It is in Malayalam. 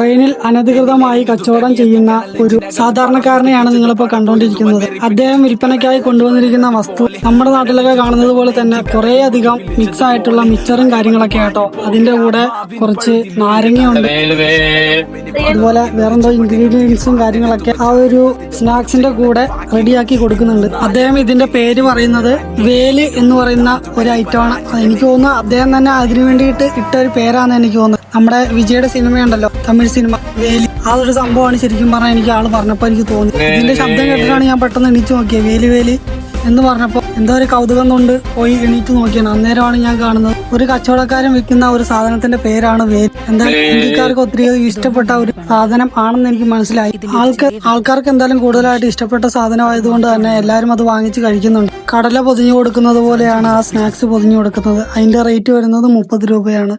ട്രെയിനിൽ അനധികൃതമായി കച്ചവടം ചെയ്യുന്ന ഒരു സാധാരണക്കാരനെയാണ് നിങ്ങളിപ്പോൾ കണ്ടുകൊണ്ടിരിക്കുന്നത്. അദ്ദേഹം വിൽപ്പനയ്ക്കായി കൊണ്ടുവന്നിരിക്കുന്ന വസ്തു നമ്മുടെ നാട്ടിലൊക്കെ കാണുന്നത് പോലെ തന്നെ കുറേ അധികം മിക്സ് ആയിട്ടുള്ള മിക്സറും കാര്യങ്ങളൊക്കെ ആട്ടോ. അതിന്റെ കൂടെ കുറച്ച് നാരങ്ങയുണ്ട്, അതുപോലെ വേറെന്തോ ഇൻഗ്രീഡിയൻസും കാര്യങ്ങളൊക്കെ ആ ഒരു സ്നാക്സിന്റെ കൂടെ റെഡിയാക്കി കൊടുക്കുന്നുണ്ട്. അദ്ദേഹം ഇതിന്റെ പേര് പറയുന്നത് വേല് എന്ന് പറയുന്ന ഒരു ഐറ്റമാണ്. എനിക്ക് തോന്നുന്നു അദ്ദേഹം തന്നെ അതിനു വേണ്ടിയിട്ട് ഇട്ട ഒരു പേരാണെന്ന് എനിക്ക് തോന്നുന്നത്. നമ്മുടെ വിജയുടെ സിനിമയുണ്ടല്ലോ, തമിഴ് സിനിമ വേലി, ആ ഒരു സംഭവമാണ് ശരിക്കും പറഞ്ഞാൽ എനിക്ക് ആള് പറഞ്ഞപ്പോൾ എനിക്ക് തോന്നി. ഇതിന്റെ ശബ്ദം കേട്ടിട്ടാണ് ഞാൻ പെട്ടെന്ന് എണീറ്റ് നോക്കിയത്. വേലി വേലി എന്ന് പറഞ്ഞപ്പോൾ എന്തോ ഒരു കൗതുകം കൊണ്ട് പോയി എണീറ്റ് നോക്കിയാണ്. അന്നേരമാണ് ഞാൻ കാണുന്നത് ഒരു കച്ചവടക്കാരൻ വിൽക്കുന്ന ഒരു സാധനത്തിന്റെ പേരാണ് വേലി. എന്തായാലും ഇന്ത്യക്കാർക്ക് ഒത്തിരി ഇഷ്ടപ്പെട്ട ഒരു സാധനം ആണെന്ന് എനിക്ക് മനസ്സിലായി. ആൾക്കാർക്ക് എന്തായാലും കൂടുതലായിട്ട് ഇഷ്ടപ്പെട്ട സാധനമായതുകൊണ്ട് തന്നെ എല്ലാവരും അത് വാങ്ങിച്ച് കഴിക്കുന്നുണ്ട്. കടല പൊതിഞ്ഞു കൊടുക്കുന്നത് പോലെയാണ് ആ സ്നാക്സ് പൊതിഞ്ഞു കൊടുക്കുന്നത്. അതിന്റെ റേറ്റ് വരുന്നത് 30 രൂപയാണ്.